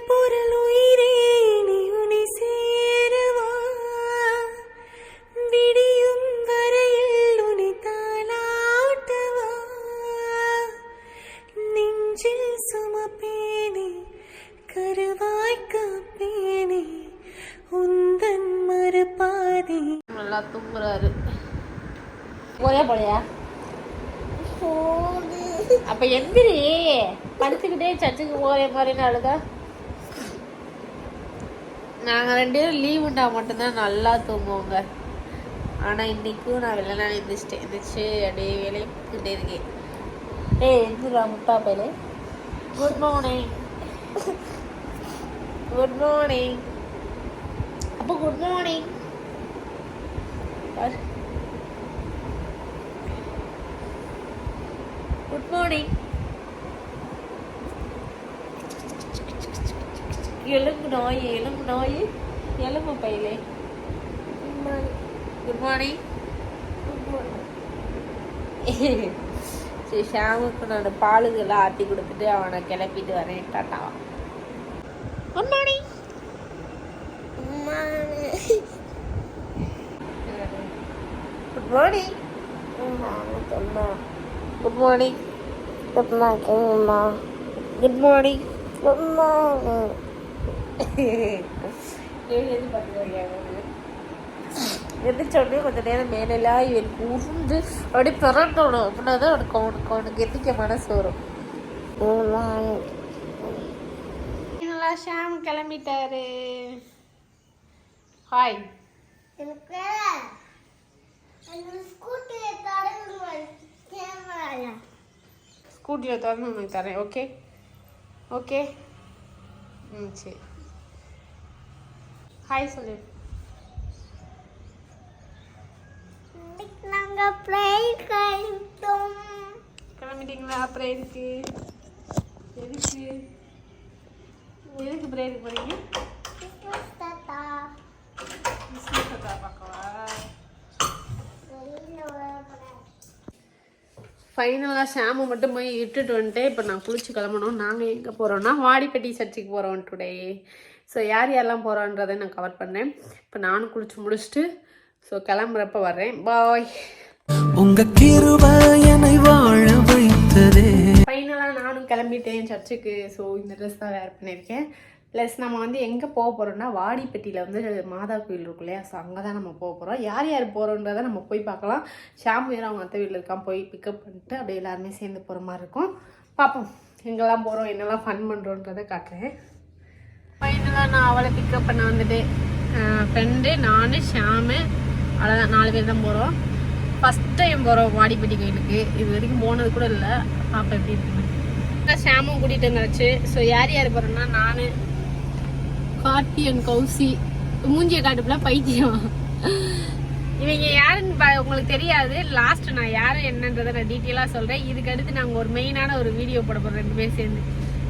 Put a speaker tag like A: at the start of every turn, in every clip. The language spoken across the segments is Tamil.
A: பொருள் உயிரே நீ உனை சேரவா விடியும் வரையில் உனை தாளாட்டவா நெஞ்சில் சுமப்பேனே கருவாய் காப்பேனே உந்தன் மறுபாதே.
B: நல்லா தூங்குறாரு. போலையா அப்ப எந்திரி படுத்துக்கிட்டே சர்ச்சுக்கு போற மாதிரி அழுதா. நாங்க 2 பேரும் லீவுண்டா மட்டும்தான் நல்லா தூங்குவோங்க. ஆனா இன்னைக்கும் நான் வெள்ளனா எந்திரிச்சு அப்படியே வேலைக்கிட்டே இருக்கேன். எந்திரா முட்டா பையலே. Good morning. Good morning. அப்போ குட் மார்னிங். Good morning. எலும்பு நாய் எலும்பு பையலே. Good morning. சரி, ஷாமுக்கு நான் பாலுகள்லாம் ஆற்றி கொடுத்துட்டு அவனை கிளப்பிட்டு வரேன். Tata. Good morning. Good morning. Good morning. Good morning, Ma. Good morning. Good morning. எந்திரிச்சோடனே கொஞ்ச நேரம் மேலெல்லாம் இவனுக்கு உருந்து அப்படி பிறண்டணும். அப்படின்னா தான் அவனுக்கு எந்திரிக்க மனசு வரும். நல்லா ஷாம் கிளம்பிட்டாரு. ஹாய். ஸ்கூட்டியில் திறந்து உங்களுக்கு தரேன். Okay okay. சரி, ஹாய் சொல்லு.
A: நாங்கள் ப்ரேயர்
B: கிளம்பிட்டீங்களா? அப்புறம் எதுக்கு ப்ரேயருக்கு போறீங்க? பார்க்கவா? ஃபைனலாக ஷாமு மட்டும் போய் இட்டுட்டு வந்துட்டு இப்போ நான் குளிச்சு கிளம்பணும். நாங்கள் எங்கே போகிறோன்னா வாடிப்பட்டி சர்ச்சுக்கு போகிறோம் டுடே. ஸோ யார் யாரெல்லாம் போகிறோன்றதை நான் கவர் பண்ணேன். இப்போ நானும் குளிச்சு முடிச்சுட்டு ஸோ கிளம்புறப்ப வர்றேன். பாய். உங்கள் கிருபை என்னை வாழ வைத்ததே. ஃபைனலாக நானும் கிளம்பிட்டேன் சர்ச்சுக்கு. ஸோ இந்த ட்ரெஸ் தான் வேர் பண்ணியிருக்கேன். ப்ளஸ் நம்ம வந்து எங்கே போக போகிறோம்னா வாடிப்பட்டியில் வந்து மாதா கோயில் இருக்கும் இல்லையா? ஸோ அங்கே தான் நம்ம போக போகிறோம். யார் யார் போகிறோன்றதை நம்ம போய் பார்க்கலாம். ஷாம் வேறு அவங்க அத்தை வீட்டில் இருக்கான். போய் பிக்கப் பண்ணிட்டு அப்படியே எல்லாருமே சேர்ந்து போகிற மாதிரி இருக்கும். பார்ப்போம் எங்கெல்லாம் போகிறோம், என்னெல்லாம் ஃபன் பண்ணுறோன்றதை காட்டுறேன். ஃபைனலாக நான் அவளை பிக்கப் பண்ண வந்துட்டு ஃப்ரெண்டு, நான், ஷாமு, அவ்வளோதான் 4 பேர் தான் போகிறோம். ஃபஸ்ட் டைம் போகிறோம் வாடிப்பட்டி கோயிலுக்கு. இது வரைக்கும் போனது கூட இல்லை. பாப்பா எப்படி இருக்குன்னு. ஷாமும் கூட்டிகிட்டு வந்தாச்சு. ஸோ யார் யார் போகிறோன்னா நான், கார்த்தி அண்ட் கௌசி. மூஞ்சியை காட்டுப்புல பைத்தியம். இவங்க யாருன்னு உங்களுக்கு தெரியாது. லாஸ்ட் நான் யாரும் என்னன்றதை நான் டீட்டெயிலாக சொல்கிறேன். இதுக்கு அடுத்து நாங்கள் ஒரு மெயினான ஒரு வீடியோ போட போகிறோம் 2 பேர் சேர்ந்து.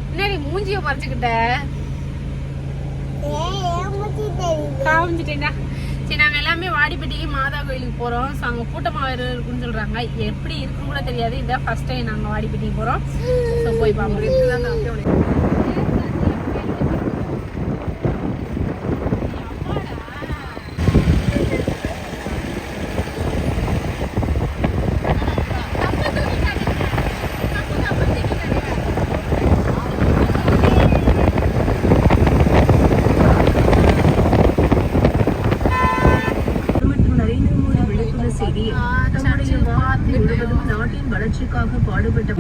B: முன்னாடி மூஞ்சியை மறைச்சிக்கிட்ட காமிச்சிட்டேன்னா. சரி, நாங்கள் எல்லாமே வாடிப்பட்டிக்கு மாதா கோயிலுக்கு போகிறோம். ஸோ அங்கே கூட்டமாக இருக்குன்னு சொல்கிறாங்க. எப்படி இருக்குன்னு கூட தெரியாது. இதான் ஃபஸ்ட் டைம் நாங்கள் வாடிப்பட்டிக்கு போகிறோம். ஸோ போய் பார்ப்போம். நாட்டின் வளர்ச்சிக்காக பாடுபட்ட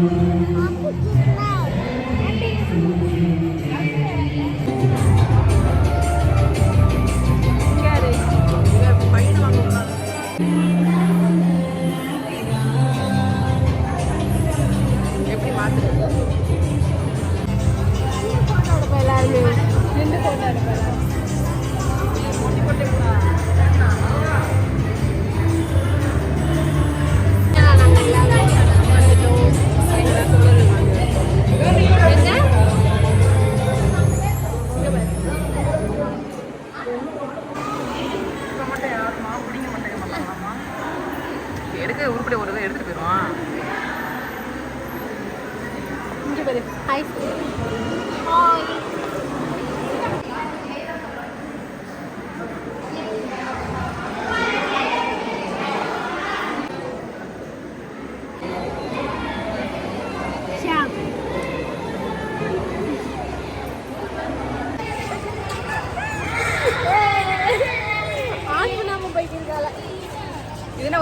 B: எப்படி மாத்துறது? எல்லாருமே நின்று கொண்டாடுப்பா. உருப்படி ஒரு இதை எடுத்துட்டு போயிடுவான். இங்கே பாரு. ஹாய். ஹாய்.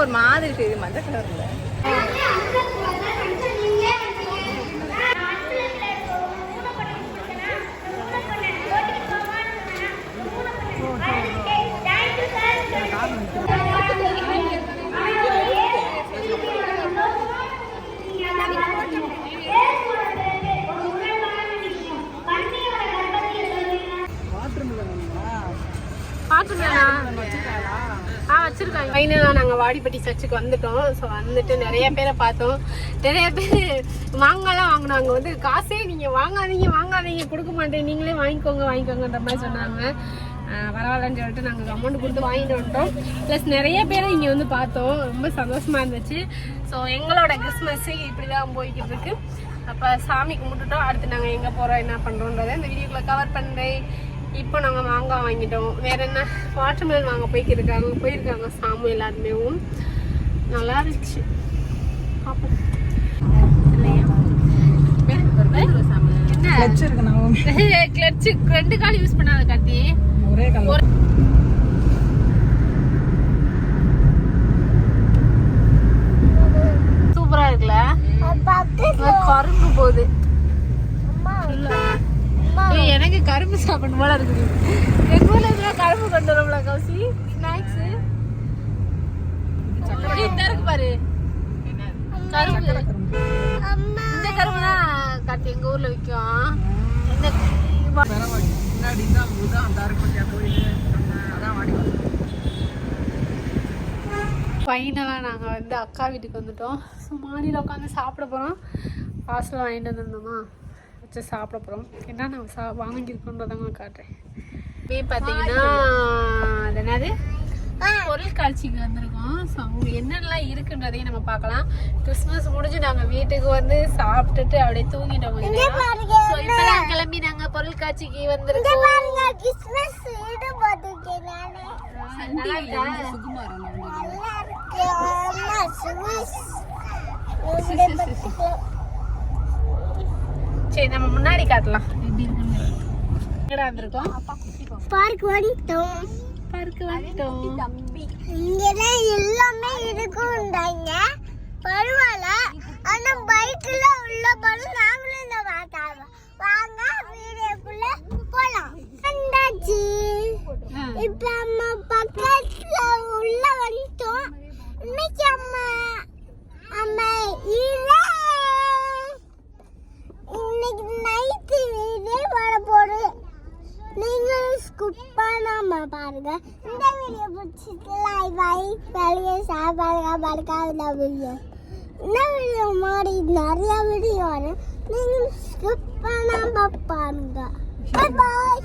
C: ஒரு மாதிரி தெரியுது மஞ்சள் கலர்ல.
B: வச்சிருக்காங்க. ஃபைனலாக நாங்கள் வாடிப்பட்டி சர்ச்சுக்கு வந்துட்டோம். ஸோ வந்துட்டு நிறைய பேரை பார்த்தோம். நிறைய பேர் வாங்கலாம் வாங்கினோம். அங்கே வந்து காசே நீங்கள் வாங்காதீங்க கொடுக்க மாட்டேன், நீங்களே வாங்கிக்கோங்கன்ற மாதிரி சொன்னாங்க. பரவாயில்லன்னு சொல்லிட்டு நாங்கள் அமௌண்ட் கொடுத்து வாங்கிட்டு வந்துட்டோம். ப்ளஸ் நிறைய பேரை இங்கே வந்து பார்த்தோம். ரொம்ப சந்தோஷமாக இருந்துச்சு. ஸோ எங்களோட கிறிஸ்மஸ் இப்படி தான் போய்கிட்டு இருக்கு. அப்போ சாமி கும்பிட்டுட்டோம். அடுத்து நாங்கள் எங்கே போகிறோம் என்ன பண்ணுறோன்றதை இந்த வீடியோக்குள்ளே கவர் பண்ணுறேன். இப்போ நாங்கள் மாங்காய் வாங்கிட்டோம். வேற என்ன வாட்டர்மெலன் வாங்க போயிருக்காங்க சாமி எல்லாருமே. நல்லா இருந்துச்சு. கிளட்சு 2 கால் யூஸ் பண்ணாத கார்த்தி. சூப்பரா இருக்குல்ல. கரும்பு போகுது. எனக்கு கரும்பு சாப்பிடணும் போல இருக்குது. எங்க ஊர்ல இருக்கிற கரும்பு கொண்டு வரும்ல கௌசி ஸ்நாக்ஸ் இருக்கு பாரு. கரும்பு இந்த கரும்பு தான் காட்டி எங்க ஊர்ல விற்கும். ஃபைனலாக நாங்கள் வந்து அக்கா வீட்டுக்கு வந்துட்டோம். ஸோ மாடியில் உட்காந்து சாப்பிட போகிறோம். பார்சல் வாங்கிட்டு வந்துருந்தோமா வச்சு சாப்பிட போகிறோம். என்ன நான் வாங்கியிருக்கோன்றதாங்க காட்டுறேன். இப்போயே பார்த்தீங்கன்னா அது என்னது பொருட்காட்சிக்கு வந்திருக்கோம். ஸோ அவங்க என்னென்னலாம் இருக்குன்றதையும் நம்ம பார்க்கலாம். கிறிஸ்மஸ் முடிஞ்சு நாங்கள் வீட்டுக்கு வந்து சாப்பிட்டுட்டு அப்படியே தூங்கிட்டோம். ஸோ இப்போலாம் கிளம்பி நாங்கள் பொருட்காட்சிக்கு வந்திருக்கோம். சரி நம்ம முன்னாடி காட்டலாம் எப்படி இருக்குன்னு. வந்திருக்கோம் பார்க் வந்துட்டோம்.
A: இங்கதான் எல்லாமே இருக்குண்டாங்க. பரவாயில்ல. ஆனா பைக்ல உள்ள போது நாங்களும் இந்த வாங்க வீடியோக்குள்ள போலாம். வந்தாச்சு. இப்ப அம்மா பக்கத்துல உள்ள வந்துட்டோம். இன்னைக்கு அம்மா இன்னைக்கு நைட்டு வீடியோ வர போடு. நீங்களும் ஸ்கிப் பண்ணாம பாருங்க. இந்த வீடியோ பிடிச்சிட்டு வெளியே சாப்பாடுங்க படுக்காத வீடியோ. இந்த வீடியோ மாதிரி நிறைய வீடியோ வரும். நீங்களும் ஸ்கிப் பண்ணாம பாருங்க. பாய் பாய்.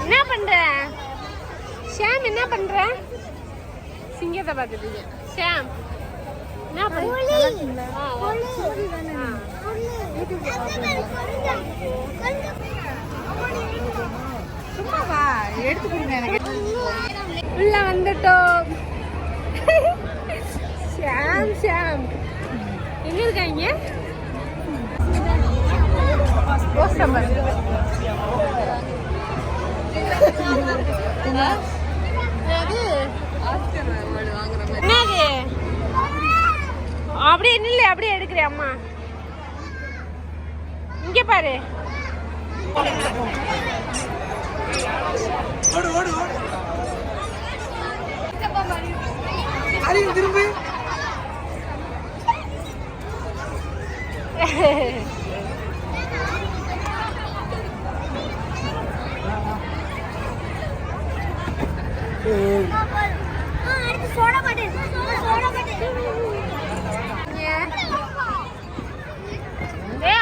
B: என்ன பண்ற ஷாம்? என்ன பண்ற? சிங்கத்தை பார்த்துட்டீங்க. ஷாம் என்ன பண்ற? சும்மா வா எடுத்து கொடுங்க எனக்கு. உள்ள வந்துட்டோம். ஷாம் எங்க இருக்காங்க? என்னது அப்படியே நில்லு, அப்படியே எடுக்கிறேன் அம்மா. இங்க பாரு.
C: அதையும் திரும்பி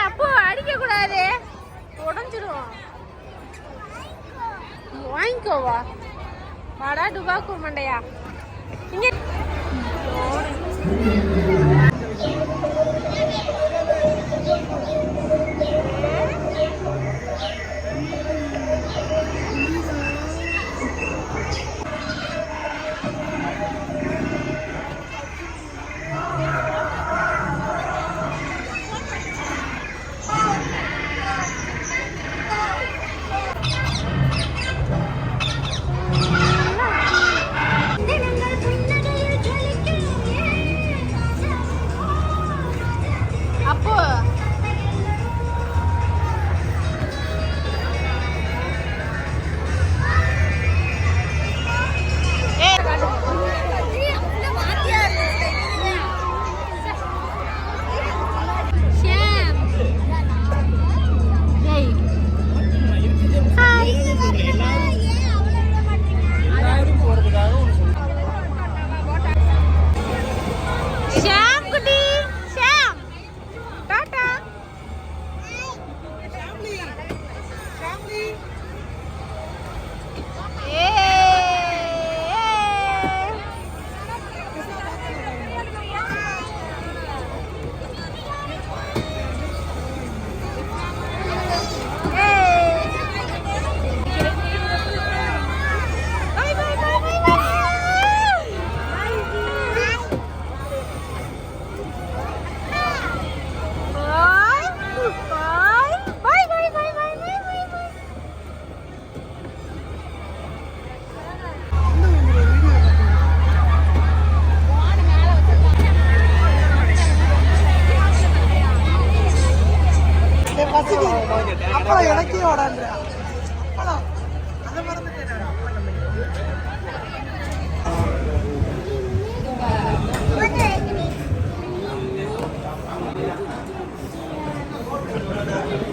B: அப்போ அடிக்க கூடாது, உடஞ்சிரும். வாங்கிக்கோவா, வாடா டுபாக்கு மண்டையா. இங்க அப்போ
C: அப்பளம் எனக்கே ஓடான்ற அப்பளம் அதை மறந்துட்டேன்.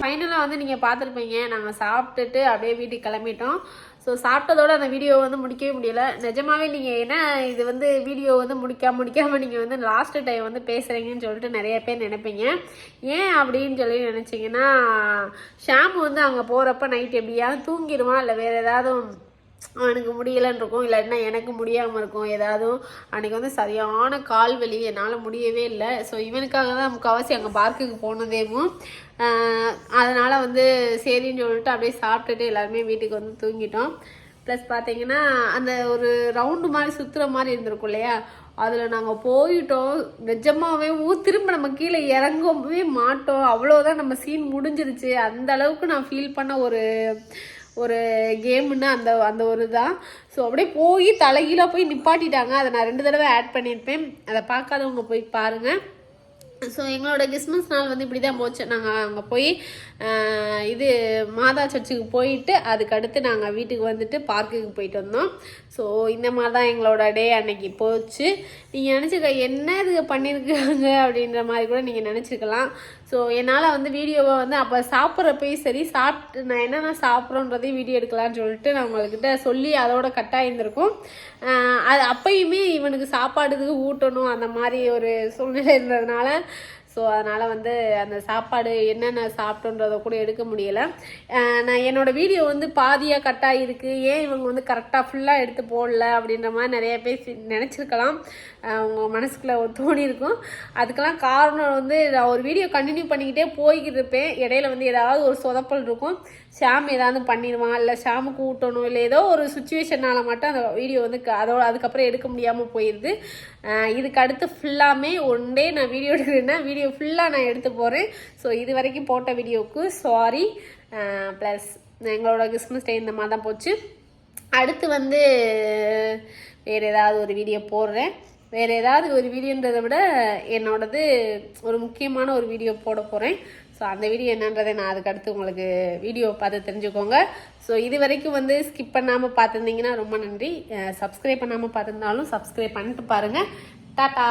B: ஃபைனலாக வந்து நீங்கள் பார்த்துருப்பீங்க, நாங்கள் சாப்பிட்டுட்டு அப்படியே வீட்டுக்கு கிளம்பிட்டோம். ஸோ சாப்பிட்டதோட அந்த வீடியோ வந்து முடிக்கவே முடியல. நிஜமாவே நீங்கள் என்ன இது வந்து வீடியோ வந்து முடிக்காமல் நீங்கள் வந்து லாஸ்ட்டு டைம் வந்து பேசுகிறீங்கன்னு சொல்லிட்டு நிறைய பேர் நினைப்பீங்க. ஏன் அப்படின்னு சொல்லி நினச்சிங்கன்னா, ஷாம்பு வந்து அங்கே போகிறப்ப நைட் எப்படியாவது தூங்கிடுவான், இல்லை வேறு ஏதாவது அவனுக்கு முடியலைன்னு இருக்கும், இல்லாட்டினா எனக்கு முடியாமல் இருக்கும். ஏதாவது அன்றைக்கி வந்து சரியான கால் வலி, என்னால் முடியவே இல்லை. ஸோ இவனுக்காக தான் முக்கால்வாசி அங்கே பார்க்குக்கு போனதேவும். அதனால் வந்து சரின்னு சொல்லிட்டு அப்படியே சாப்பிட்டுட்டு எல்லாருமே வீட்டுக்கு வந்து தூங்கிட்டோம். ப்ளஸ் பார்த்தீங்கன்னா அந்த ஒரு ரவுண்டு மாதிரி சுற்றுற மாதிரி இருந்திருக்கும் இல்லையா, அதில் நாங்கள் போயிட்டோம். நிஜமாகவே திரும்ப நம்ம கீழே இறங்கவே மாட்டோம், அவ்வளோதான் நம்ம சீன் முடிஞ்சிருச்சு. அந்த அளவுக்கு நான் ஃபீல் பண்ண ஒரு கேமுன்னா அந்த ஒரு தான். ஸோ அப்படியே போய் தலைகீழாக போய் நிப்பாட்டிட்டாங்க. அதை நான் 2 தடவை ஆட் பண்ணியிருப்பேன், அதை பார்க்காதவங்க போய் பாருங்கள். ஸோ எங்களோட கிறிஸ்மஸ் நாள் வந்து இப்படி தான் போச்சு. நாங்கள் அங்கே போய் இது மாதா சர்ச்சுக்கு போயிட்டு அதுக்கடுத்து நாங்கள் வீட்டுக்கு வந்துட்டு பார்க்குக்கு போயிட்டு வந்தோம். ஸோ இந்த மாதிரி தான் எங்களோட டே அன்னைக்கு போச்சு. நீங்கள் நினச்சிக்க என்ன இது பண்ணியிருக்காங்க அப்படின்ற மாதிரி கூட நீங்கள் நினச்சிக்கலாம். ஸோ என்னால் வந்து வீடியோவை வந்து அப்போ சாப்பிட்றப்பையும் சரி, சாப்பிட்டு நான் என்னென்ன சாப்பிட்றோன்றதையும் வீடியோ எடுக்கலான்னு சொல்லிட்டு நான் உங்கள்கிட்ட சொல்லி அதோட கட்டாயிருந்திருக்கும். அது அப்பயுமே இவனுக்கு சாப்பாடுக்கு ஊட்டணும் அந்த மாதிரி ஒரு சூழ்நிலை இருந்ததுனால, ஸோ அதனால் வந்து அந்த சாப்பாடு என்னென்ன சாப்பிட்டோன்றதை கூட எடுக்க முடியலை. நான் என்னோடய வீடியோ வந்து பாதியாக கட்டாக இருக்குது, ஏன் இவங்க வந்து கரெக்டாக ஃபுல்லாக எடுத்து போடல அப்படின்ற மாதிரி நிறைய பேர் நினச்சிருக்கலாம், உங்கள் மனசுக்குள்ளே தோணியிருக்கும். அதுக்கெல்லாம் காரணம் வந்து நான் ஒரு வீடியோ கண்டினியூ பண்ணிக்கிட்டே போய்கிட்டு இருப்பேன், இடையில வந்து ஏதாவது ஒரு சொதப்பல் இருக்கும், ஷாம் ஏதாவது பண்ணிடுவான், இல்லை ஷாமுக்கு ஊட்டணும், இல்லை ஏதோ ஒரு சுச்சுவேஷனால் மட்டும் அந்த வீடியோ வந்து அதுக்கப்புறம் எடுக்க முடியாமல் போயிடுது. இதுக்கு அடுத்து ஃபுல்லாமே ஒன் டே நான் வீடியோ எடுக்கிறேன்னா வீடியோ ஃபுல்லாக நான் எடுத்து போகிறேன். ஸோ இது வரைக்கும் போட்ட வீடியோவுக்கு சாரி. ப்ளஸ் எங்களோட கிறிஸ்மஸ் டே இந்த மாதிரி தான் போச்சு. அடுத்து வந்து வேறு ஏதாவது ஒரு வீடியோ போடுறேன். வேறு ஏதாவது ஒரு வீடியோன்றதை விட என்னோடது ஒரு முக்கியமான ஒரு வீடியோ போட போகிறேன். ஸோ அந்த வீடியோ என்னன்றதை நான் அதுக்கு அடுத்து உங்களுக்கு வீடியோ பார்த்து தெரிஞ்சுக்கோங்க. ஸோ இது வரைக்கும் வந்து ஸ்கிப் பண்ணாமல் பார்த்துருந்தீங்கன்னா ரொம்ப நன்றி. சப்ஸ்கிரைப் பண்ணாமல் பார்த்துருந்தாலும் சப்ஸ்கிரைப் பண்ணிட்டு பாருங்கள். டாட்டா.